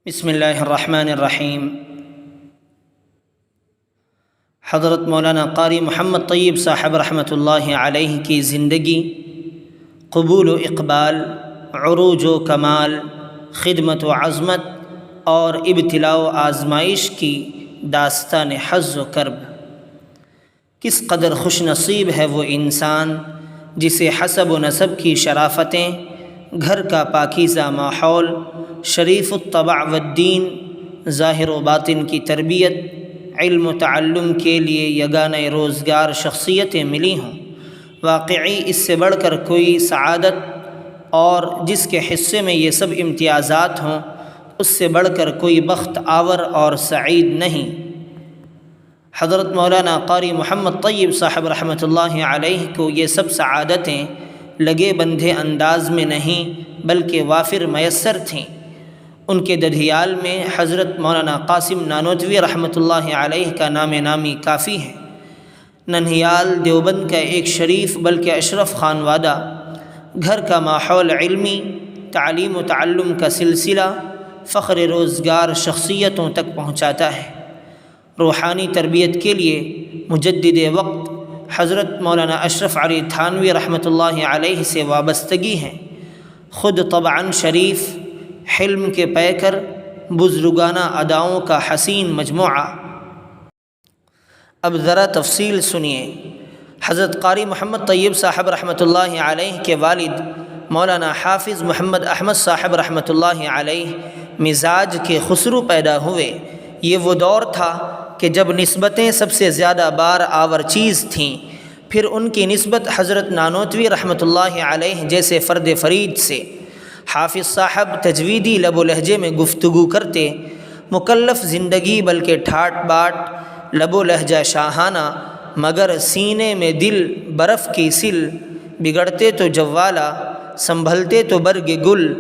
بسم اللہ الرحمن الرحیم۔ حضرت مولانا قاری محمد طیب صاحب رحمۃ اللہ علیہ کی زندگی، قبول و اقبال، عروج و کمال، خدمت و عظمت اور ابتلاء و آزمائش کی داستان حظ و کرب۔ کس قدر خوش نصیب ہے وہ انسان جسے حسب و نسب کی شرافتیں، گھر کا پاکیزہ ماحول، شریف الطبع والدین، ظاہر و باطن کی تربیت، علم و تعلم کے لیے یگانہ روزگار شخصیتیں ملی ہوں۔ واقعی اس سے بڑھ کر کوئی سعادت، اور جس کے حصے میں یہ سب امتیازات ہوں، اس سے بڑھ کر کوئی بخت آور اور سعید نہیں۔ حضرت مولانا قاری محمد طیب صاحب رحمۃ اللہ علیہ کو یہ سب سعادتیں لگے بندھے انداز میں نہیں بلکہ وافر میسر تھیں۔ ان کے ددھیال میں حضرت مولانا قاسم نانوتوی رحمۃ اللہ علیہ کا نام نامی کافی ہے۔ ننہیال دیوبند کا ایک شریف بلکہ اشرف خانوادہ، گھر کا ماحول علمی، تعلیم و تعلم کا سلسلہ فخر روزگار شخصیتوں تک پہنچاتا ہے۔ روحانی تربیت کے لیے مجدد وقت حضرت مولانا اشرف علی تھانوی رحمۃ اللہ علیہ سے وابستگی ہے۔ خود طبعاً شریف، حلم کے پیکر، بزرگانہ اداؤں کا حسین مجموعہ۔ اب ذرا تفصیل سنیے۔ حضرت قاری محمد طیب صاحب رحمۃ اللہ علیہ کے والد مولانا حافظ محمد احمد صاحب رحمۃ اللہ علیہ مزاج کے خسرو پیدا ہوئے۔ یہ وہ دور تھا کہ جب نسبتیں سب سے زیادہ بار آور چیز تھیں۔ پھر ان کی نسبت حضرت نانوتوی رحمۃ اللہ علیہ جیسے فرد فرید سے۔ حافظ صاحب تجویدی لب و لہجے میں گفتگو کرتے، مکلف زندگی بلکہ ٹھاٹ باٹ، لب و لہجہ شاہانہ، مگر سینے میں دل برف کی سل، بگڑتے تو جوالا، سنبھلتے تو برگ گل۔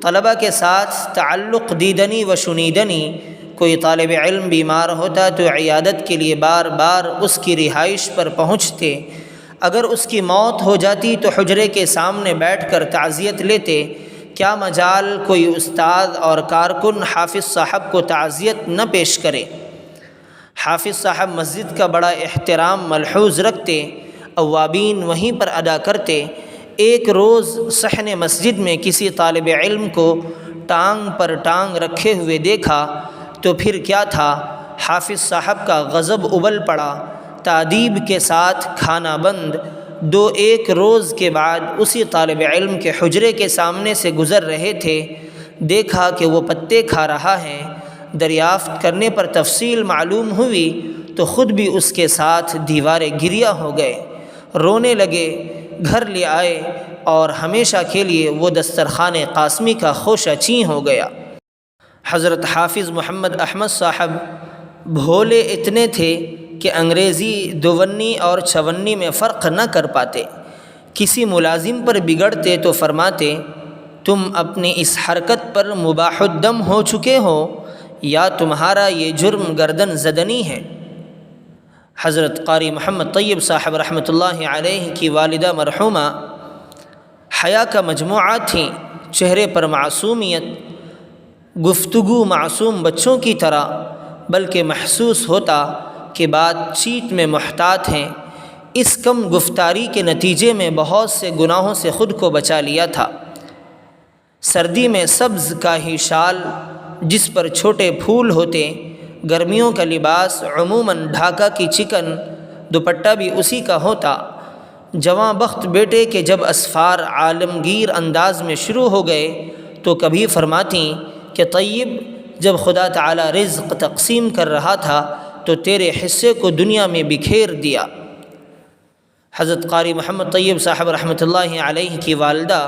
طلبہ کے ساتھ تعلق دیدنی و شنیدنی۔ کوئی طالب علم بیمار ہوتا تو عیادت کے لیے بار بار اس کی رہائش پر پہنچتے۔ اگر اس کی موت ہو جاتی تو حجرے کے سامنے بیٹھ کر تعزیت لیتے۔ کیا مجال کوئی استاد اور کارکن حافظ صاحب کو تعزیت نہ پیش کرے۔ حافظ صاحب مسجد کا بڑا احترام ملحوظ رکھتے، اوابین وہیں پر ادا کرتے۔ ایک روز صحن مسجد میں کسی طالب علم کو ٹانگ پر ٹانگ رکھے ہوئے دیکھا تو پھر کیا تھا، حافظ صاحب کا غضب ابل پڑا۔ تادیب کے ساتھ کھانا بند۔ ایک روز کے بعد اسی طالب علم کے حجرے کے سامنے سے گزر رہے تھے، دیکھا کہ وہ پتے کھا رہا ہے۔ دریافت کرنے پر تفصیل معلوم ہوئی تو خود بھی اس کے ساتھ دیوار گریہ ہو گئے، رونے لگے۔ گھر لے آئے اور ہمیشہ کے لیے وہ دسترخوان قاسمی کا خوشہ چین ہو گیا۔ حضرت حافظ محمد احمد صاحب بھولے اتنے تھے کہ انگریزی دونی اور چھونی میں فرق نہ کر پاتے۔ کسی ملازم پر بگڑتے تو فرماتے، تم اپنی اس حرکت پر مباح الدم ہو چکے ہو، یا تمہارا یہ جرم گردن زدنی ہے۔ حضرت قاری محمد طیب صاحب رحمۃ اللہ علیہ کی والدہ مرحومہ حیا کا مجموعہ تھیں، چہرے پر معصومیت، گفتگو معصوم بچوں کی طرح، بلکہ محسوس ہوتا کہ بات چیت میں محتاط ہیں۔ اس کم گفتاری کے نتیجے میں بہت سے گناہوں سے خود کو بچا لیا تھا۔ سردی میں سبز کا ہی شال جس پر چھوٹے پھول ہوتے، گرمیوں کا لباس عموماً ڈھاکہ کی چکن، دوپٹہ بھی اسی کا ہوتا۔ جواں بخت بیٹے کے جب اسفار عالمگیر انداز میں شروع ہو گئے تو کبھی فرماتیں کہ طیب، جب خدا تعالی رزق تقسیم کر رہا تھا تو تیرے حصے کو دنیا میں بکھیر دیا۔ حضرت قاری محمد طیب صاحب رحمۃ اللہ علیہ کی والدہ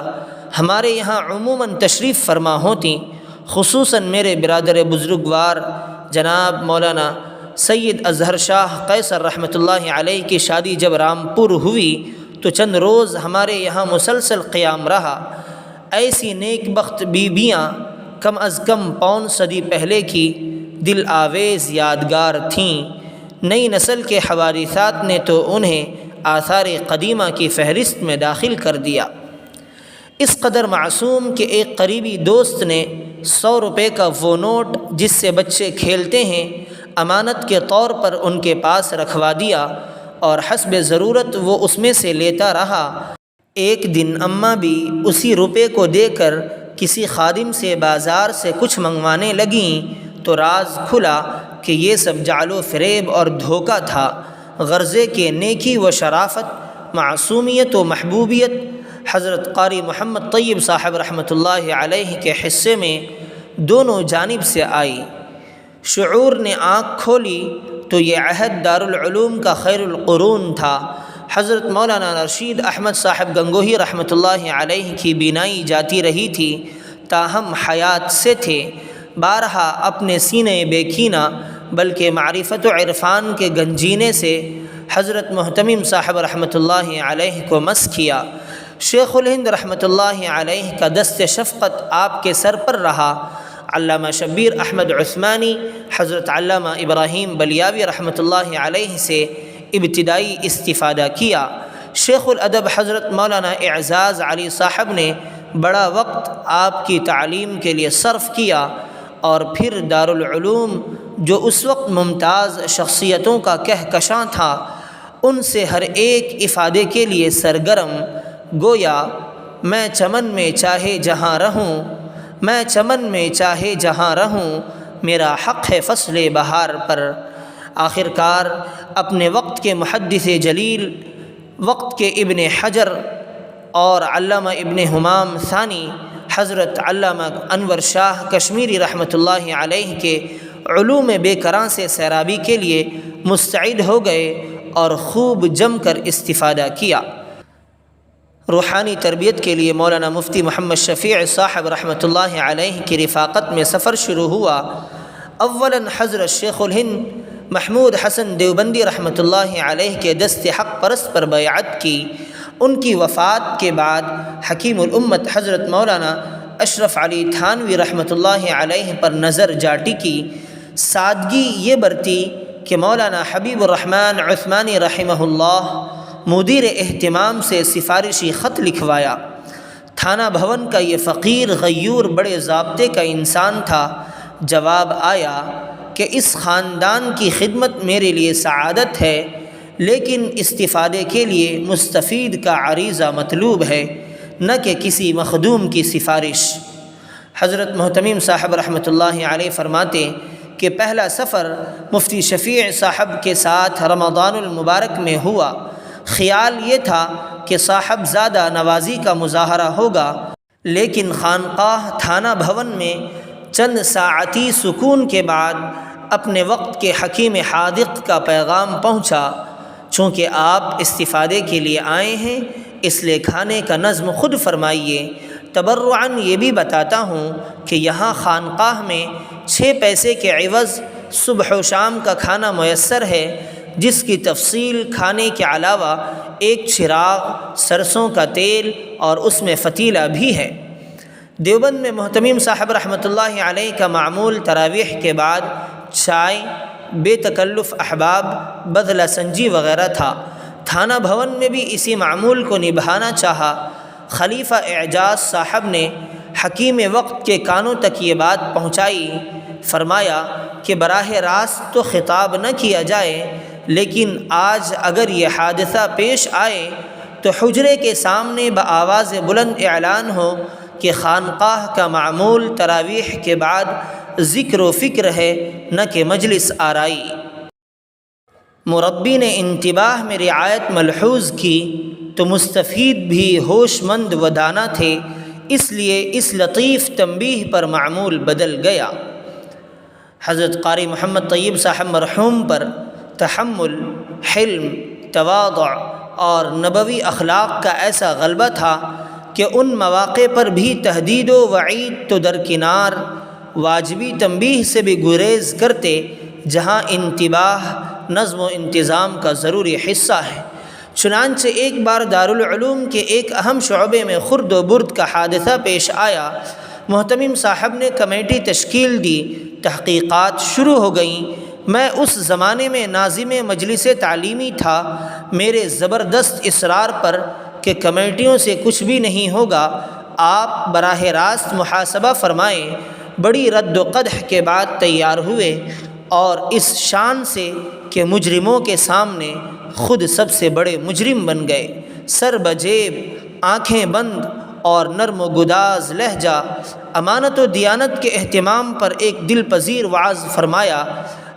ہمارے یہاں عموماً تشریف فرما ہوتیں، خصوصاً میرے برادر بزرگوار جناب مولانا سید اظہر شاہ قیصر رحمۃ اللہ علیہ کی شادی جب رامپور ہوئی تو چند روز ہمارے یہاں مسلسل قیام رہا۔ ایسی نیک بخت بیویاں کم از کم پون صدی پہلے کی دل آویز یادگار تھیں۔ نئی نسل کے حوادثات نے تو انہیں آثار قدیمہ کی فہرست میں داخل کر دیا۔ اس قدر معصوم کہ ایک قریبی دوست نے 100 روپے کا وہ نوٹ جس سے بچے کھیلتے ہیں امانت کے طور پر ان کے پاس رکھوا دیا اور حسب ضرورت وہ اس میں سے لیتا رہا۔ ایک دن اماں بھی اسی روپے کو دے کر کسی خادم سے بازار سے کچھ منگوانے لگیں تو راز کھلا کہ یہ سب جعل و فریب اور دھوکہ تھا، غرضے کہ نیکی و شرافت، معصومیت و محبوبیت حضرت قاری محمد طیب صاحب رحمۃ اللہ علیہ کے حصے میں دونوں جانب سے آئی۔ شعور نے آنکھ کھولی تو یہ عہد دارالعلوم کا خیر القرون تھا۔ حضرت مولانا رشید احمد صاحب گنگوہی رحمۃ اللہ علیہ کی بینائی جاتی رہی تھی، تاہم حیات سے تھے۔ بارہا اپنے سینے بے کینہ بلکہ معرفت و عرفان کے گنجینے سے حضرت محتمم صاحب رحمۃ اللہ علیہ کو مس کیا۔ شیخ الہند رحمۃ اللہ علیہ کا دست شفقت آپ کے سر پر رہا۔ علامہ شبیر احمد عثمانی حضرت علامہ ابراہیم بلیاوی رحمۃ اللہ علیہ سے ابتدائی استفادہ کیا۔ شیخ الادب حضرت مولانا اعزاز علی صاحب نے بڑا وقت آپ کی تعلیم کے لیے صرف کیا، اور پھر دارالعلوم جو اس وقت ممتاز شخصیتوں کا کہکشاں تھا، ان سے ہر ایک افادے کے لیے سرگرم، گویا میں چمن میں چاہے جہاں رہوں، میں چمن میں چاہے جہاں رہوں، میرا حق ہے فصل بہار پر۔ آخر کار اپنے وقت کے محدث جلیل، وقت کے ابن حجر اور علامہ ابن حمام ثانی حضرت علامہ انور شاہ کشمیری رحمۃ اللہ علیہ کے علوم بے کراں سے سیرابی کے لیے مستعد ہو گئے اور خوب جم کر استفادہ کیا۔ روحانی تربیت کے لیے مولانا مفتی محمد شفیع صاحب رحمۃ اللہ علیہ کی رفاقت میں سفر شروع ہوا۔ اولاً حضرت شیخ الہند محمود حسن دیوبندی رحمۃ اللہ علیہ کے دست حق پرست پر بیعت کی۔ ان کی وفات کے بعد حکیم الامت حضرت مولانا اشرف علی تھانوی رحمۃ اللہ علیہ پر نظر جا ٹکی۔ سادگی یہ برتی کہ مولانا حبیب الرحمن عثمانی رحمہ اللہ مدیر اہتمام سے سفارشی خط لکھوایا۔ تھانہ بھون کا یہ فقیر غیور بڑے ضابطے کا انسان تھا۔ جواب آیا کہ اس خاندان کی خدمت میرے لیے سعادت ہے، لیکن استفادے کے لیے مستفید کا عریضہ مطلوب ہے، نہ کہ کسی مخدوم کی سفارش۔ حضرت محتمم صاحب رحمۃ اللہ علیہ فرماتے کہ پہلا سفر مفتی شفیع صاحب کے ساتھ رمضان المبارک میں ہوا۔ خیال یہ تھا کہ صاحب زادہ نوازی کا مظاہرہ ہوگا، لیکن خانقاہ تھانہ بھون میں چند ساعتی سکون کے بعد اپنے وقت کے حکیم حاذق کا پیغام پہنچا، چونکہ آپ استفادے کے لیے آئے ہیں اس لیے کھانے کا نظم خود فرمائیے۔ تبرعاً یہ بھی بتاتا ہوں کہ یہاں خانقاہ میں 6 پیسے کے عوض صبح و شام کا کھانا میسر ہے، جس کی تفصیل کھانے کے علاوہ ایک چراغ، سرسوں کا تیل اور اس میں فتیلہ بھی ہے۔ دیوبند میں محتمم صاحب رحمۃ اللہ علیہ کا معمول تراویح کے بعد چائے، بے تکلف احباب، بدلہ سنجی وغیرہ تھا۔ تھانہ بھون میں بھی اسی معمول کو نبھانا چاہا۔ خلیفہ اعجاز صاحب نے حکیم وقت کے کانوں تک یہ بات پہنچائی۔ فرمایا کہ براہ راست تو خطاب نہ کیا جائے، لیکن آج اگر یہ حادثہ پیش آئے تو حجرے کے سامنے بآواز بلند اعلان ہو کہ خانقاہ کا معمول تراویح کے بعد ذکر و فکر ہے، نہ کہ مجلس آرائی۔ مربی نے انتباہ میں رعایت ملحوظ کی تو مستفید بھی ہوش مند و دانا تھے، اس لیے اس لطیف تنبیہ پر معمول بدل گیا۔ حضرت قاری محمد طیب صاحب مرحوم پر تحمل، حلم، تواضع اور نبوی اخلاق کا ایسا غلبہ تھا کہ ان مواقع پر بھی تہدید و وعید تو درکنار، واجبی تنبیہ سے بھی گریز کرتے جہاں انتباہ، نظم و انتظام کا ضروری حصہ ہے۔ چنانچہ ایک بار دارالعلوم کے ایک اہم شعبے میں خرد و برد کا حادثہ پیش آیا۔ محتمم صاحب نے کمیٹی تشکیل دی، تحقیقات شروع ہو گئیں۔ میں اس زمانے میں ناظم مجلس تعلیمی تھا۔ میرے زبردست اصرار پر کہ کمیٹیوں سے کچھ بھی نہیں ہوگا، آپ براہ راست محاسبہ فرمائیں۔ بڑی رد و قدح کے بعد تیار ہوئے اور اس شان سے کہ مجرموں کے سامنے خود سب سے بڑے مجرم بن گئے، سر بجیب، آنکھیں بند اور نرم و گداز لہجہ، امانت و دیانت کے اہتمام پر ایک دل پذیر وعظ فرمایا۔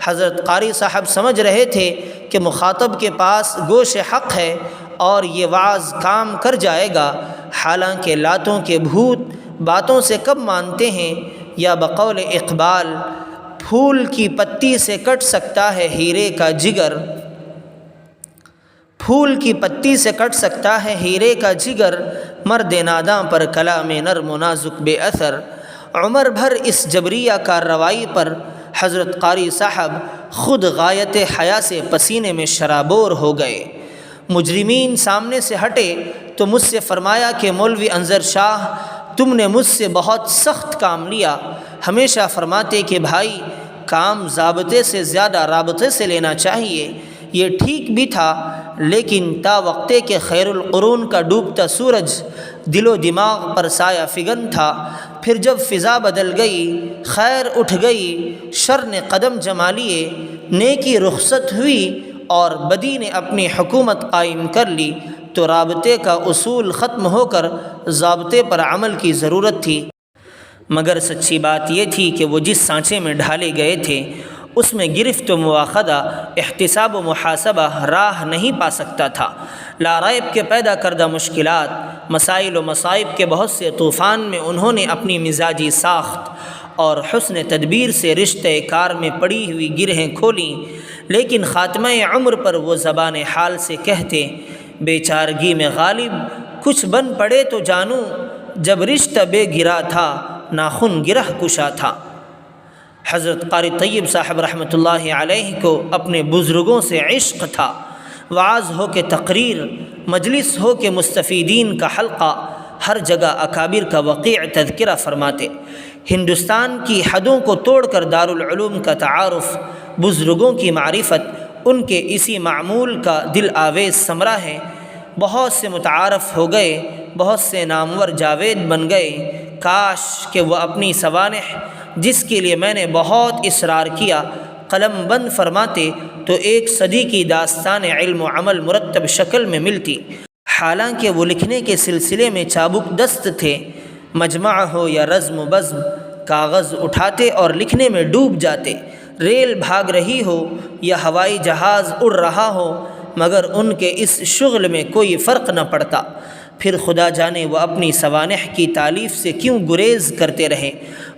حضرت قاری صاحب سمجھ رہے تھے کہ مخاطب کے پاس گوش حق ہے اور یہ وعظ کام کر جائے گا، حالانکہ لاتوں کے بھوت باتوں سے کب مانتے ہیں، یا بقول اقبال پھول کی پتی سے کٹ سکتا ہے ہیرے کا جگر، پھول کی پتی سے کٹ سکتا ہے ہیرے کا جگر، مرد ناداں پر کلام نرم و نازک بے اثر۔ عمر بھر اس جبریہ کارروائی پر حضرت قاری صاحب خود غایت حیا سے پسینے میں شرابور ہو گئے۔ مجرمین سامنے سے ہٹے تو مجھ سے فرمایا کہ مولوی انظر شاہ، تم نے مجھ سے بہت سخت کام لیا۔ ہمیشہ فرماتے کہ بھائی کام ضابطے سے زیادہ رابطے سے لینا چاہیے۔ یہ ٹھیک بھی تھا، لیکن تا وقتے کہ خیر القرون کا ڈوبتا سورج دل و دماغ پر سایہ فگن تھا، پھر جب فضا بدل گئی، خیر اٹھ گئی، شر نے قدم جما لیے، نیکی رخصت ہوئی اور بدی نے اپنی حکومت قائم کر لی، تو رابطے کا اصول ختم ہو کر ضابطے پر عمل کی ضرورت تھی۔ مگر سچی بات یہ تھی کہ وہ جس سانچے میں ڈھالے گئے تھے اس میں گرفت و مواخذہ، احتساب و محاسبہ راہ نہیں پا سکتا تھا۔ لا ریب کے پیدا کردہ مشکلات، مسائل و مصائب کے بہت سے طوفان میں انہوں نے اپنی مزاجی ساخت اور حسن تدبیر سے رشتہ کار میں پڑی ہوئی گرہیں کھولیں، لیکن خاتمہ عمر پر وہ زبان حال سے کہتے، بیچارگی میں غالب کچھ بن پڑے تو جانوں، جب رشتہ بے گرا تھا ناخن گرہ کشا تھا۔ حضرت قاری طیب صاحب رحمۃ اللہ علیہ کو اپنے بزرگوں سے عشق تھا۔ وعظ ہو کہ تقریر، مجلس ہو کہ مستفیدین کا حلقہ، ہر جگہ اکابر کا وقیع تذکرہ فرماتے۔ ہندوستان کی حدوں کو توڑ کر دارالعلوم کا تعارف، بزرگوں کی معرفت ان کے اسی معمول کا دل آویز ثمرہ ہے۔ بہت سے متعارف ہو گئے، بہت سے نامور جاوید بن گئے۔ کاش کہ وہ اپنی سوانح، جس کے لیے میں نے بہت اصرار کیا، قلم بند فرماتے تو ایک صدی کی داستان علم و عمل مرتب شکل میں ملتی۔ حالانکہ وہ لکھنے کے سلسلے میں چابک دست تھے، مجمع ہو یا رزم و بزم، کاغذ اٹھاتے اور لکھنے میں ڈوب جاتے، ریل بھاگ رہی ہو یا ہوائی جہاز اڑ رہا ہو، مگر ان کے اس شغل میں کوئی فرق نہ پڑتا۔ پھر خدا جانے وہ اپنی سوانح کی تالیف سے کیوں گریز کرتے رہے۔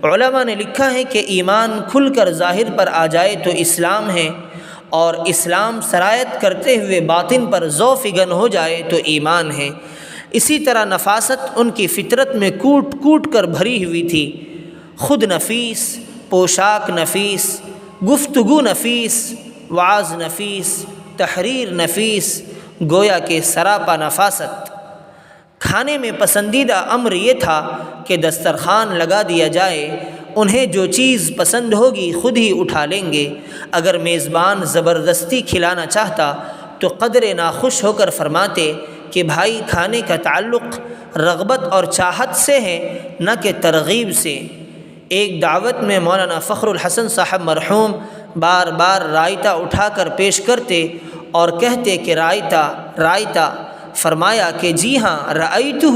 علماء نے لکھا ہے کہ ایمان کھل کر ظاہر پر آ جائے تو اسلام ہے، اور اسلام سرایت کرتے ہوئے باطن پر ذو فگن ہو جائے تو ایمان ہے۔ اسی طرح نفاست ان کی فطرت میں کوٹ کوٹ کر بھری ہوئی تھی۔ خود نفیس، پوشاک نفیس، گفتگو نفیس، وعظ نفیس، تحریر نفیس، گویا کہ سراپا نفاست۔ کھانے میں پسندیدہ امر یہ تھا کہ دسترخوان لگا دیا جائے، انہیں جو چیز پسند ہوگی خود ہی اٹھا لیں گے۔ اگر میزبان زبردستی کھلانا چاہتا تو قدر ناخوش ہو کر فرماتے کہ بھائی کھانے کا تعلق رغبت اور چاہت سے ہے، نہ کہ ترغیب سے۔ ایک دعوت میں مولانا فخر الحسن صاحب مرحوم بار بار رائتہ اٹھا کر پیش کرتے اور کہتے کہ رائتہ رائتہ، فرمایا کہ جی ہاں رأیتہ۔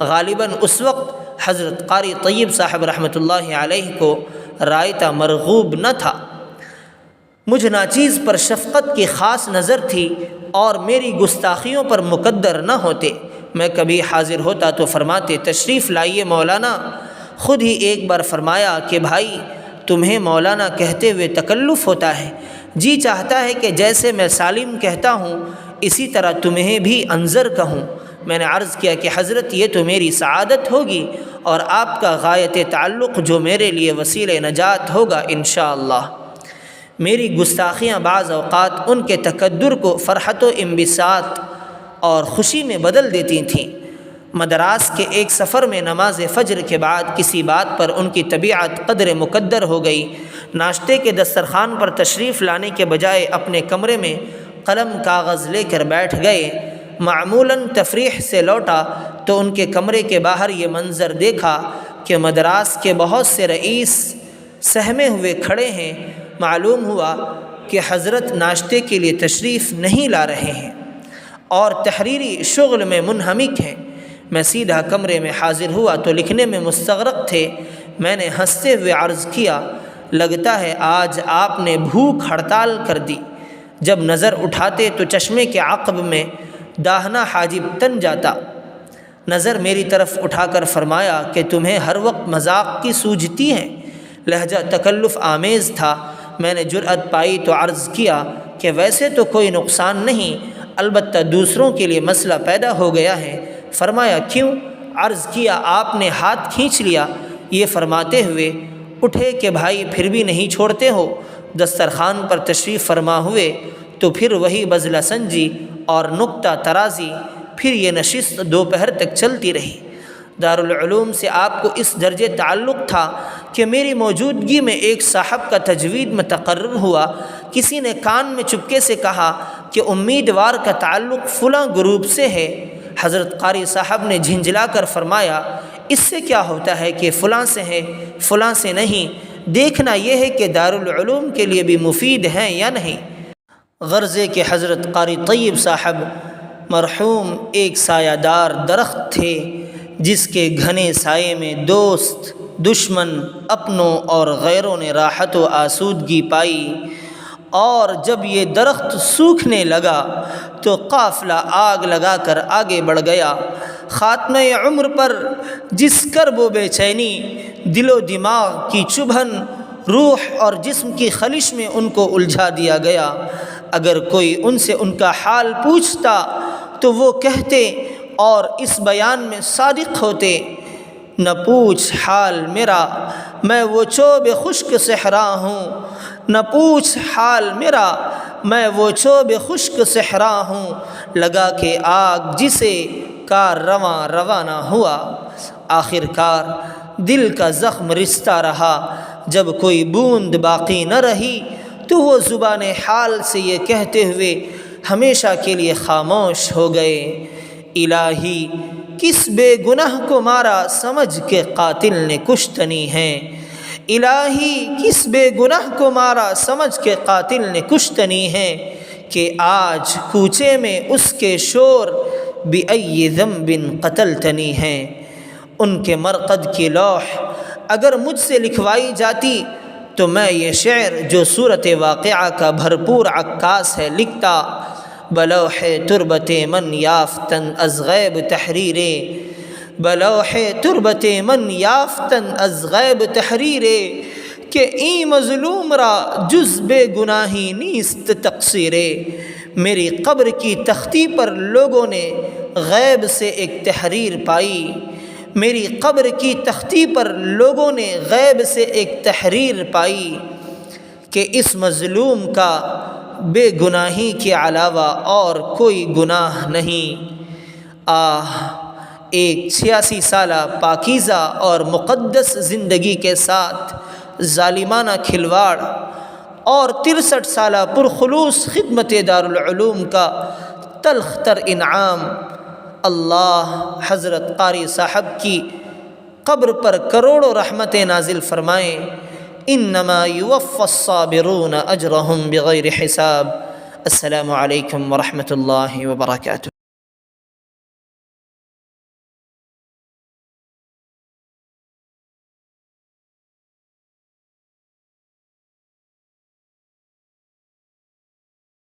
غالباً اس وقت حضرت قاری طیب صاحب رحمۃ اللہ علیہ کو رائتہ مرغوب نہ تھا۔ مجھ ناچیز پر شفقت کی خاص نظر تھی اور میری گستاخیوں پر مقدر نہ ہوتے۔ میں کبھی حاضر ہوتا تو فرماتے تشریف لائیے مولانا۔ خود ہی ایک بار فرمایا کہ بھائی تمہیں مولانا کہتے ہوئے تکلف ہوتا ہے، جی چاہتا ہے کہ جیسے میں سالم کہتا ہوں اسی طرح تمہیں بھی انظر کہوں۔ میں نے عرض کیا کہ حضرت یہ تو میری سعادت ہوگی اور آپ کا غایت تعلق جو میرے لیے وسیلہ نجات ہوگا انشاءاللہ۔ میری گستاخیاں بعض اوقات ان کے تقدر کو فرحت و انبساط اور خوشی میں بدل دیتی تھیں۔ مدراس کے ایک سفر میں نماز فجر کے بعد کسی بات پر ان کی طبیعت قدر مقدر ہو گئی۔ ناشتے کے دسترخوان پر تشریف لانے کے بجائے اپنے کمرے میں قلم کاغذ لے کر بیٹھ گئے۔ معمولاً تفریح سے لوٹا تو ان کے کمرے کے باہر یہ منظر دیکھا کہ مدراس کے بہت سے رئیس سہمے ہوئے کھڑے ہیں، معلوم ہوا کہ حضرت ناشتے کے لیے تشریف نہیں لا رہے ہیں اور تحریری شغل میں منہمک ہیں۔ میں سیدھا کمرے میں حاضر ہوا تو لکھنے میں مستغرق تھے۔ میں نے ہنستے ہوئے عرض کیا، لگتا ہے آج آپ نے بھوک ہڑتال کر دی۔ جب نظر اٹھاتے تو چشمے کے عقب میں داہنا حاجب تن جاتا۔ نظر میری طرف اٹھا کر فرمایا کہ تمہیں ہر وقت مذاق کی سوجھتی ہے۔ لہجہ تکلف آمیز تھا۔ میں نے جرأت پائی تو عرض کیا کہ ویسے تو کوئی نقصان نہیں، البتہ دوسروں کے لیے مسئلہ پیدا ہو گیا ہے۔ فرمایا کیوں؟ عرض کیا آپ نے ہاتھ کھینچ لیا۔ یہ فرماتے ہوئے اٹھے کہ بھائی پھر بھی نہیں چھوڑتے ہو۔ دسترخوان پر تشریف فرما ہوئے تو پھر وہی بزلہ سنجی اور نکتہ ترازی، پھر یہ نشست دوپہر تک چلتی رہی۔ دارالعلوم سے آپ کو اس درجے تعلق تھا کہ میری موجودگی میں ایک صاحب کا تجوید میں تقرر ہوا۔ کسی نے کان میں چپکے سے کہا کہ امیدوار کا تعلق فلاں گروپ سے ہے۔ حضرت قاری صاحب نے جھنجھلا کر فرمایا، اس سے کیا ہوتا ہے کہ فلاں سے ہے فلاں سے نہیں، دیکھنا یہ ہے کہ دارالعلوم کے لیے بھی مفید ہیں یا نہیں۔ غرضے کہ حضرت قاری طیب صاحب مرحوم ایک سایہ دار درخت تھے، جس کے گھنے سائے میں دوست، دشمن، اپنوں اور غیروں نے راحت و آسودگی پائی، اور جب یہ درخت سوکھنے لگا تو قافلہ آگ لگا کر آگے بڑھ گیا۔ خاتمہ عمر پر جس کرب و بے چینی، دل و دماغ کی چبھن، روح اور جسم کی خلش میں ان کو الجھا دیا گیا، اگر کوئی ان سے ان کا حال پوچھتا تو وہ کہتے اور اس بیان میں صادق ہوتے، نہ پوچھ حال میرا میں وہ چوب خشک صحرا ہوں، نہ پوچھ حال میرا میں وہ چوب خشک صحرا ہوں، لگا کہ آگ جسے کار رواں روانہ ہوا۔ آخر کار دل کا زخم رستہ رہا، جب کوئی بوند باقی نہ رہی تو وہ زبان حال سے یہ کہتے ہوئے ہمیشہ کے لیے خاموش ہو گئے، الہی کس بے گناہ کو مارا سمجھ کے قاتل نے کشتنی ہے، الہی کس بے گناہ کو مارا سمجھ کے قاتل نے کشتنی ہے، کہ آج کوچے میں اس کے شور بِأَيِّ ذنب قتلتنی ہے۔ ان کے مرقد کی لوح اگر مجھ سے لکھوائی جاتی تو میں یہ شعر جو صورت واقعہ کا بھرپور عکاس ہے لکھتا، بلوح تربت من یافتن از غیب تحریرے، بلوح تربت من یافتن از غیب تحریرے، کہ این مظلوم را جز بے گناہی نیست تقصیرے۔ میری قبر کی تختی پر لوگوں نے غیب سے ایک تحریر پائی، میری قبر کی تختی پر لوگوں نے غیب سے ایک تحریر پائی کہ اس مظلوم کا بے گناہی کے علاوہ اور کوئی گناہ نہیں۔ آہ، ایک 86 سالہ پاکیزہ اور مقدس زندگی کے ساتھ ظالمانہ کھلواڑ اور 63 سالہ پرخلوص خدمت دارالعلوم کا تلخ تر انعام۔ اللہ حضرت قاری صاحب کی قبر پر کروڑوں رحمتیں نازل فرمائیں۔ انما یوفی الصابرون اجرهم بغیر حساب۔ السلام علیکم ورحمۃ اللہ وبرکاتہ۔